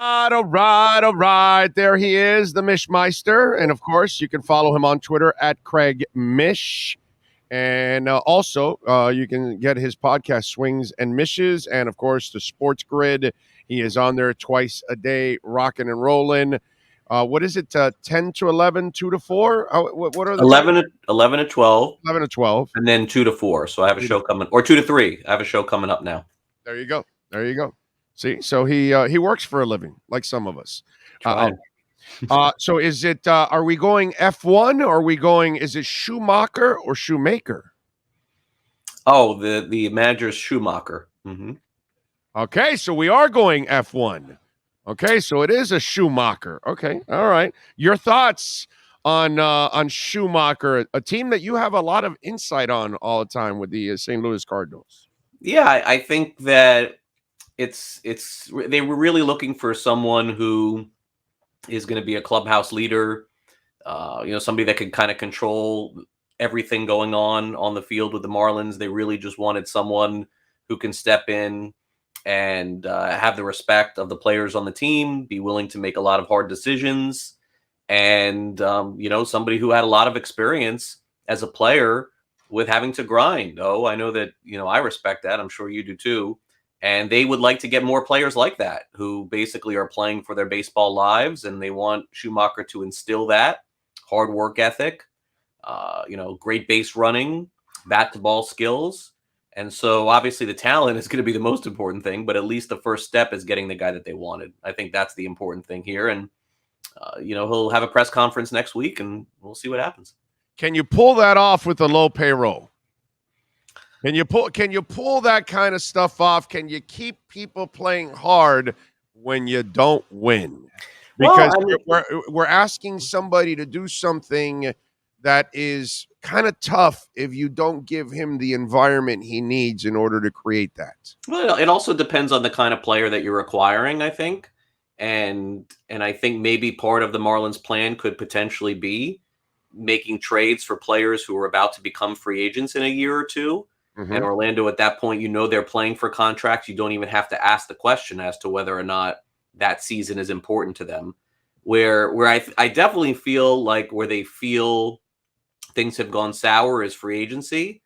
All right. There he is, the Mishmeister. And of course, you can follow him on Twitter at Craig Mish. And also, you can get his podcast, Swings and Mishes. And of course, the Sports Grid. He is on there twice a day, rocking and rolling. What is it? 10 to 11, 2 to 4? What are the 11 to 12. 11 to 12. And then 2 to 4. So I have a show coming, or 2 to 3. I have a show coming up now. There you go. There you go. See, so he works for a living, like some of us. So is it? Are we going F1 or are we going? Is it Schumacher or Shoemaker? Oh, the manager's Schumacher. Mm-hmm. Okay, so we are going F1. Okay, so it is a Schumacher. Okay, all right. Your thoughts on Schumacher, a team that you have a lot of insight on all the time with the St. Louis Cardinals? Yeah, I think that it's they were really looking for someone who is going to be a clubhouse leader, somebody that could kind of control everything going on the field with the Marlins. They really just wanted someone who can step in and have the respect of the players on the team, be willing to make a lot of hard decisions, and somebody who had a lot of experience as a player with having to grind. Oh, I know that, I respect that. I'm sure you do too. And they would like to get more players like that who basically are playing for their baseball lives, and they want Schumacher to instill that hard work ethic, great base running, bat to ball skills. And so obviously the talent is going to be the most important thing, but at least the first step is getting the guy that they wanted. I think that's the important thing here. And, he'll have a press conference next week and we'll see what happens. Can you pull that off with a low payroll? Can you pull that kind of stuff off? Can you keep people playing hard when you don't win? Because we're asking somebody to do something that is kind of tough if you don't give him the environment he needs in order to create that. Well, it also depends on the kind of player that you're acquiring, I think. And I think maybe part of the Marlins plan could potentially be making trades for players who are about to become free agents in a year or two. Mm-hmm. And Orlando, at that point, they're playing for contracts. You don't even have to ask the question as to whether or not that season is important to them. Where I definitely feel like where they feel things have gone sour is free agency.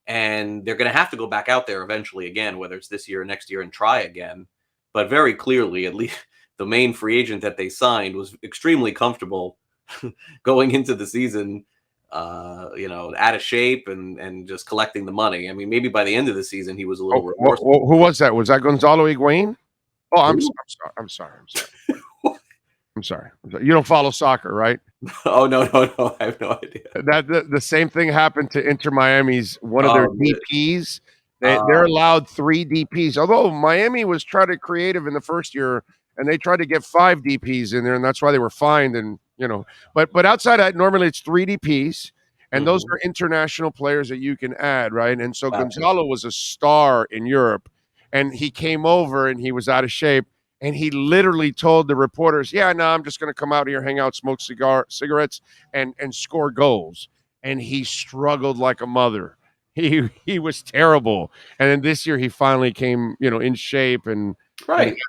And they're going to have to go back out there eventually again, whether it's this year or next year, and try again. But very clearly, at least the main free agent that they signed was extremely comfortable going into the season, out of shape and just collecting the money. I mean, maybe by the end of the season, he was a little remorseful. Who was that? Was that Gonzalo Higuain? Oh, I'm sorry. I'm sorry. You don't follow soccer, right? Oh, no. I have no idea. The same thing happened to Inter Miami's one of their DPs. They're allowed 3 DPs, although Miami was trying to be creative in the first year, and they tried to get 5 DPs in there, and that's why they were fined. And but outside that, normally it's 3 DPs, and those are international players that you can add, right? And so Gonzalo was a star in Europe, and he came over and he was out of shape. And he literally told the reporters, I'm just going to come out here, hang out, smoke cigarettes, and score goals. And he struggled like a mother. He was terrible. And then this year he finally came, in shape and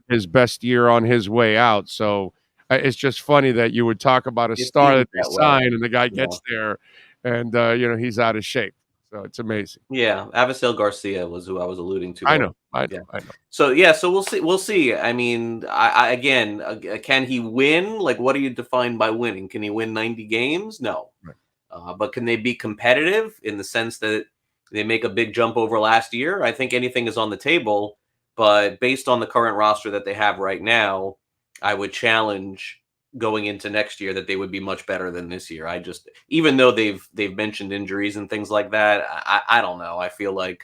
his best year on his way out. So it's just funny that you would talk about a star that they signed and the guy gets there and, he's out of shape. So it's amazing. Yeah, Avisail Garcia was who I was alluding to. I know. So we'll see. I mean, again, can he win? Like, what do you define by winning? Can he win 90 games? No. Right. But can they be competitive in the sense that they make a big jump over last year? I think anything is on the table. But based on the current roster that they have right now, I would challenge going into next year that they would be much better than this year. Even though they've mentioned injuries and things like that, I don't know. I feel like,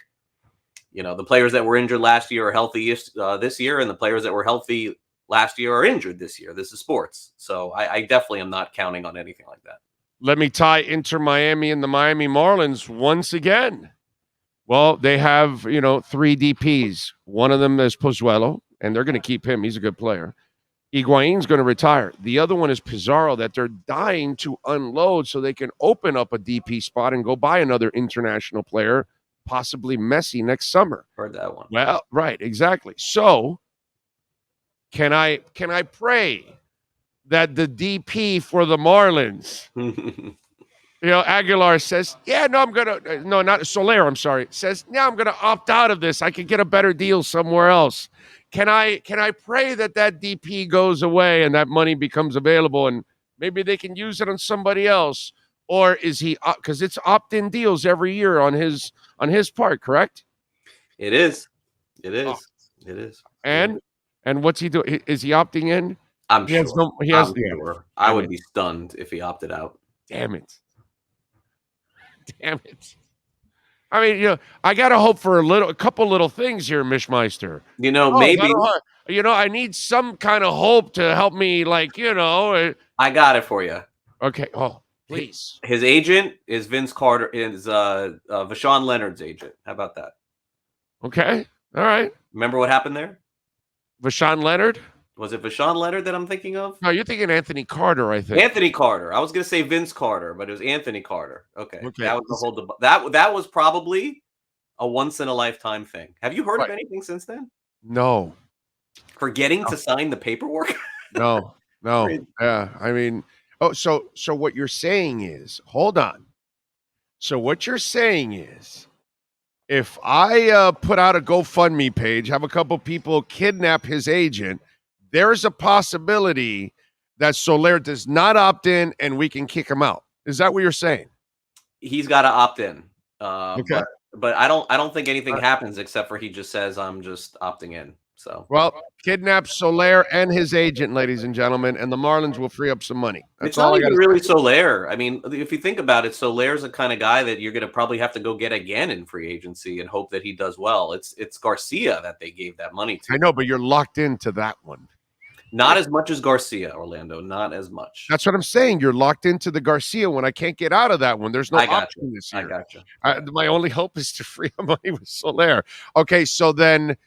the players that were injured last year are healthy this year, and the players that were healthy last year are injured this year. This is sports. So I definitely am not counting on anything like that. Let me tie Inter Miami and the Miami Marlins once again. Well, they have, 3 DPs. One of them is Pozuelo, and they're going to keep him. He's a good player. Higuain's going to retire. The other one is Pizarro that they're dying to unload so they can open up a DP spot and go buy another international player, possibly Messi next summer. Heard that one. Well, right, exactly. So can I pray that the DP for the Marlins, Aguilar says, yeah, no, I'm gonna no, not Soler, I'm sorry, says, yeah, I'm gonna opt out of this. I could get a better deal somewhere else. Can I pray that DP goes away and that money becomes available and maybe they can use it on somebody else? Or is he, because it's opt-in deals every year on his part, correct? It is. It is. It is. And what's he doing? Is he opting in? I'm sure. I'm Yeah. sure. I would be stunned if he opted out. Damn it. Damn it. I mean, I got to hope for a couple little things here, Mishmeister. Maybe. I need some kind of hope to help me, I got it for you. Okay. Oh, please. His agent is Vince Carter, is Vashawn Leonard's agent. How about that? Okay. All right. Remember what happened there? Vashawn Leonard? Was it Vashawn Leonard that I'm thinking of? No, you're thinking Anthony Carter, I think. Anthony Carter. I was going to say Vince Carter, but it was Anthony Carter. Okay. That was the whole that was probably a once in a lifetime thing. Have you heard of anything since then? No. Forgetting to sign the paperwork? No. Yeah. I mean, so what you're saying is, hold on. So what you're saying is, if I put out a GoFundMe page, have a couple people kidnap his agent, there's a possibility that Soler does not opt in and we can kick him out. Is that what you're saying? He's got to opt in. Okay. But I don't think anything happens except for he just says, I'm just opting in. So, well, kidnap Soler and his agent, ladies and gentlemen, and the Marlins will free up some money. It's not even really Soler. I mean, if you think about it, Soler's the kind of guy that you're going to probably have to go get again in free agency and hope that he does well. It's Garcia that they gave that money to. I know, but you're locked into that one. Not as much as Garcia, Orlando. Not as much. That's what I'm saying. You're locked into the Garcia one. I can't get out of that one. There's no option this year. I got you. My only hope is to free up money with Soler. Okay, so then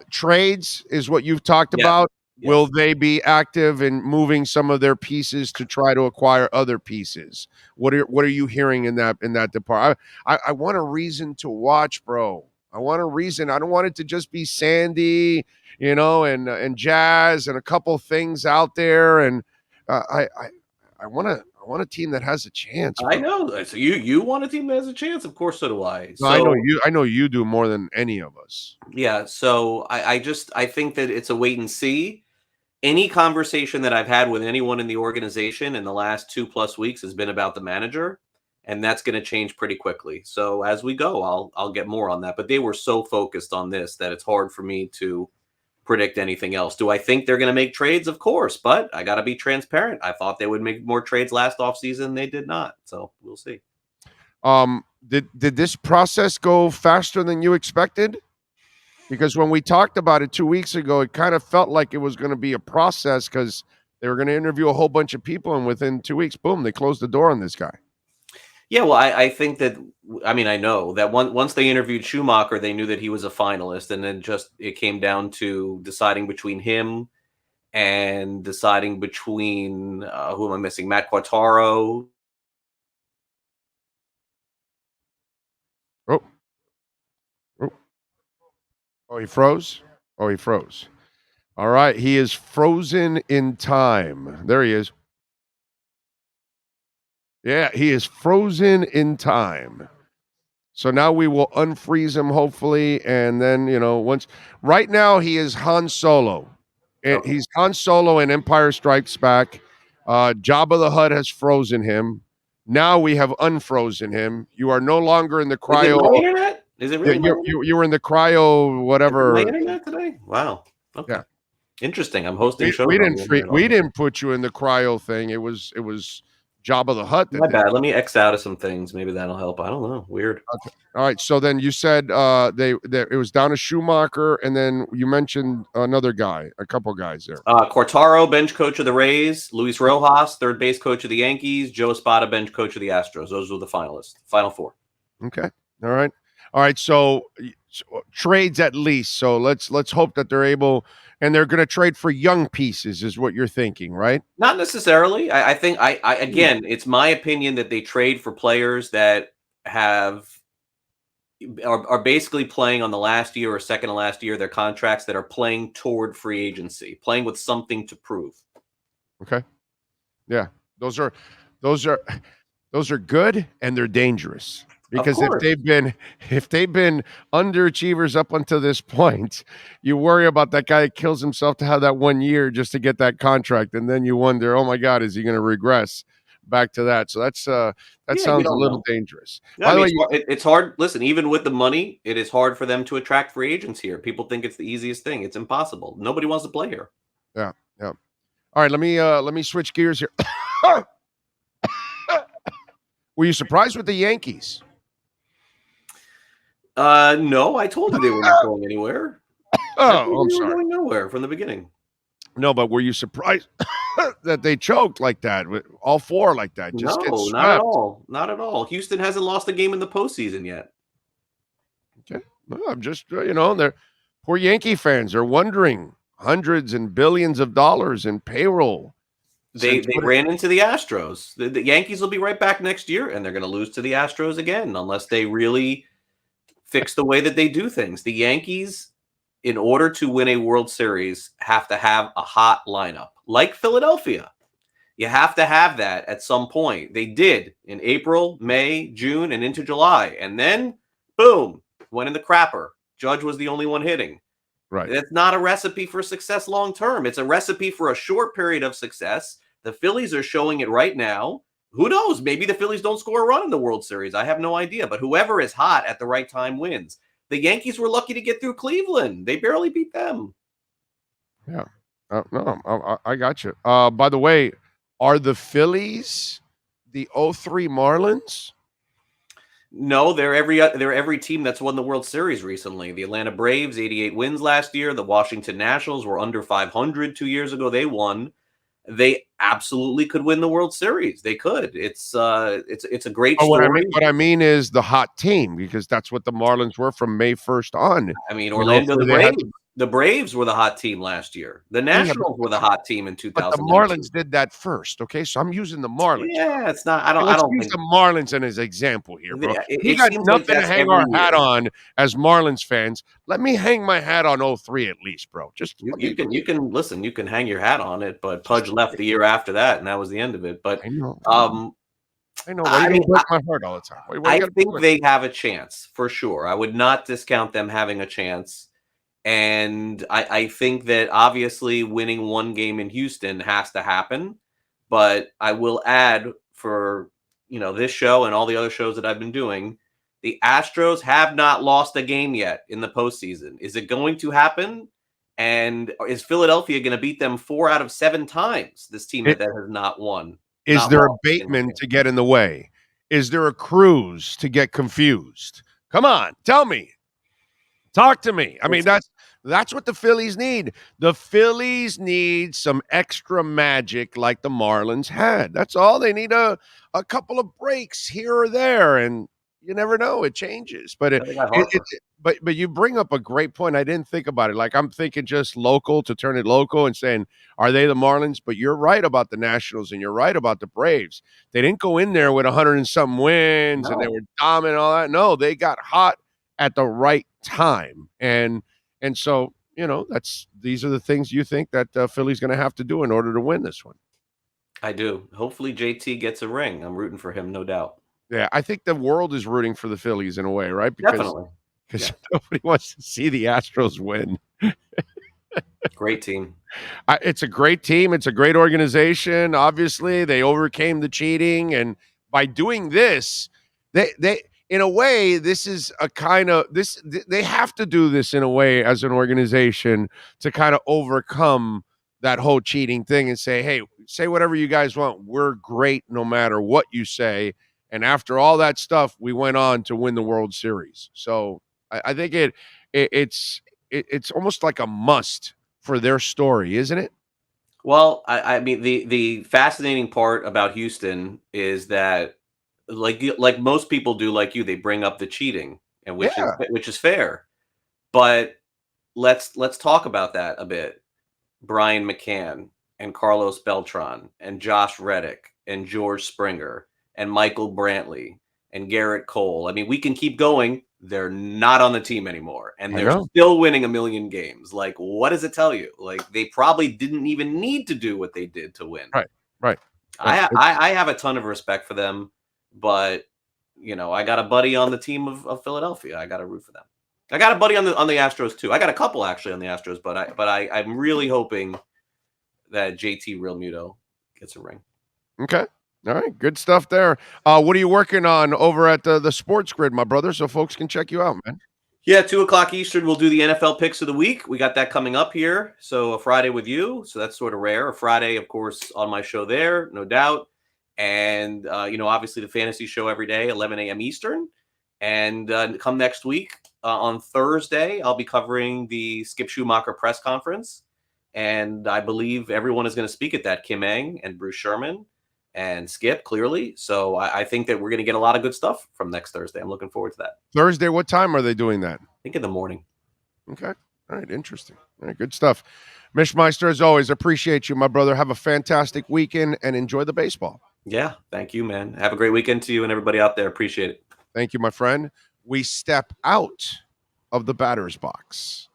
trades is what you've talked about. Yes. Will they be active in moving some of their pieces to try to acquire other pieces? What are you hearing in that department? I want a reason to watch, bro. I want a reason. I don't want it to just be Sandy, and Jazz and a couple things out there. And I want a team that has a chance. Bro. I know. So you want a team that has a chance? Of course, so do I. No, I know you do more than any of us. Yeah. So I think that it's a wait and see. Any conversation that I've had with anyone in the organization in the last 2+ weeks has been about the manager. And that's going to change pretty quickly. So as we go, I'll get more on that. But they were so focused on this that it's hard for me to predict anything else. Do I think they're going to make trades? Of course, but I got to be transparent. I thought they would make more trades last offseason. They did not. So we'll see. Did this process go faster than you expected? Because when we talked about it 2 weeks ago, it kind of felt like it was going to be a process because they were going to interview a whole bunch of people. And within 2 weeks, boom, they closed the door on this guy. Yeah, well, I think that, I know that once they interviewed Schumacher, they knew that he was a finalist, and then it came down to deciding between him and deciding between, who am I missing? Matt Quattaro. Oh, he froze? Oh, he froze. All right, he is frozen in time. There he is. Yeah, he is frozen in time. So now we will unfreeze him, hopefully, and then, right now he is Han Solo. Okay. He's Han Solo in Empire Strikes Back. Jabba the Hutt has frozen him. Now we have unfrozen him. You are no longer in the cryo. Is it my internet? Is it really? You were in the cryo, whatever. Is it my internet today? Wow. Okay. Yeah. Interesting. I'm hosting shows. We didn't put you in the cryo thing. It was Jabba the Hutt. My bad. Let me X out of some things. Maybe that'll help. I don't know. Weird. Okay. All right. So then you said it was down to Schumacher, and then you mentioned another guy, a couple guys there. Quattaro, bench coach of the Rays. Luis Rojas, third base coach of the Yankees. Joe Espada, bench coach of the Astros. Those were the finalists. Final four. Okay. All right. So trades at least. So let's hope that they're able. And they're going to trade for young pieces, is what you're thinking, right? Not necessarily. I think again, it's my opinion that they trade for players that have, are basically playing on the last year or second to last year of their contracts that are playing toward free agency, playing with something to prove. Okay. Yeah. Those are those are those are good and they're dangerous. Of Because course. if they've been underachievers up until this point, you worry about that guy that kills himself to have that 1 year just to get that contract, and then you wonder, oh my God, is he going to regress back to that? So that Yeah, you sounds a don't little know. dangerous. Yeah, I By the mean, way, it's hard. Listen, even with the money, it is hard for them to attract free agents here. People think it's the easiest thing. It's impossible. Nobody wants to play here. yeah, yeah. All right, let me switch gears here. Were you surprised with the Yankees? No, I told you they were not going anywhere. I told Oh, you I'm they were sorry. going nowhere from the beginning. No, but were you surprised that they choked like that with all four like that? Just get No, not at swept. all. Not at all. Houston hasn't lost a game in the postseason yet. Okay. Well, I'm just they're poor Yankee fans are wondering hundreds and billions of dollars in payroll They since they what? ran into the Astros. The Yankees will be right back next year, and they're going to lose to the Astros again unless they really fix the way that they do things. The Yankees, in order to win a World Series, have to have a hot lineup, like Philadelphia. You have to have that at some point. They did in April, May, June, and into July. And then, boom, went in the crapper. Judge was the only one hitting. Right. That's not a recipe for success long term. It's a recipe for a short period of success. The Phillies are showing it right now. Who knows? Maybe the Phillies don't score a run in the World Series. I have no idea. But whoever is hot at the right time wins. The Yankees were lucky to get through Cleveland. They barely beat them. Yeah. No, I got you. By the way, are the Phillies the '03 Marlins? No, they're every team that's won the World Series recently. The Atlanta Braves, 88 wins last year. The Washington Nationals were under 500 2 years ago. They won. They absolutely could win the World Series. They could. It's a great Oh, story. what I mean is the hot team, because that's what the Marlins were from May 1st on. I mean, Orlando, So the they had Braves. The Braves were the hot team last year. The yeah, Nationals were the hot team in but the 2019. Marlins did that first, okay? So I'm using the Marlins, bro. Yeah, it's not. I don't. Okay, I let's don't use think the Marlins as an example here, bro. it, We it got seems like nothing to that's hang our every hat year. on as Marlins fans. Let me hang my hat on '03 at least, bro. Just You, let you me can you can listen. You can hang your hat on it, but just Pudge left the year after that, and that was the end of it. But I know. um, I know. Why you I gotta mean, break my heart all the time? Why you I gotta think do it? they have a chance for sure. I would not discount them having a chance. And I think that obviously winning one game in Houston has to happen. But I will add for this show and all the other shows that I've been doing, the Astros have not lost a game yet in the postseason. Is it going to happen? And is Philadelphia going to beat them 4 out of 7 times? This team It that has not won, is not there a lost a single Bateman game. to get in the way? Is there a Cruz to get confused? Come on, tell me. Talk to me. I mean, that's what the Phillies need. The Phillies need some extra magic like the Marlins had. That's all. They need a couple of breaks here or there, and you never know. It changes. But They got Harper. but you bring up a great point. I didn't think about it. Like I'm thinking just local to turn it local and saying, are they the Marlins? But you're right about the Nationals and you're right about the Braves. They didn't go in there with 100 and something wins and they No. were dominant and all that. No, they got hot at the right time. And so, these are the things you think that Philly's going to have to do in order to win this one. I do. Hopefully JT gets a ring. I'm rooting for him, no doubt. Yeah, I think the world is rooting for the Phillies in a way, right? Definitely. Because Yeah. nobody wants to see the Astros win. Great team. It's a great team. It's a great organization. Obviously, they overcame the cheating, and by doing this, they in a way, this is a kind of this. They have to do this in a way as an organization to kind of overcome that whole cheating thing and say, "Hey, say whatever you guys want. We're great no matter what you say." And after all that stuff, we went on to win the World Series. So I think it's almost like a must for their story, isn't it? Well, I mean the fascinating part about Houston is that like most people do, like you, they bring up the cheating, and Yeah. which is fair. But let's talk about that a bit. Brian McCann and Carlos Beltran and Josh Reddick and George Springer and Michael Brantley and Garrett Cole. I mean, we can keep going. they're not on the team anymore, and they're still winning 1 million games. Like, what does it tell you? Like, they probably didn't even need to do what they did to win. Right. I have a ton of respect for them, but I got a buddy on the team of Philadelphia. I got to root for them. I got a buddy on the Astros too. I got a couple actually on the Astros, but I'm really hoping that JT Realmuto gets a ring. Okay. All right. Good stuff there. What are you working on over at the Sports Grid, my brother, so folks can check you out, man? Yeah, 2:00 Eastern, we'll do the NFL picks of the week. We got that coming up here. So a Friday with you. So that's sort of rare. A Friday, of course, on my show there, no doubt. And, obviously the fantasy show every day, 11 a.m. Eastern. And come next week on Thursday, I'll be covering the Skip Schumacher press conference. And I believe everyone is going to speak at that. Kim Eng and Bruce Sherman and Skip, clearly. So I think that we're going to get a lot of good stuff from next Thursday. I'm looking forward to that. Thursday, what time are they doing that? I think in the morning. Okay. All right. Interesting. All right. Good stuff. Mishmeister, as always, appreciate you, my brother. Have a fantastic weekend and enjoy the baseball. Yeah. Thank you, man. Have a great weekend to you and everybody out there. Appreciate it. Thank you, my friend. We step out of the batter's box.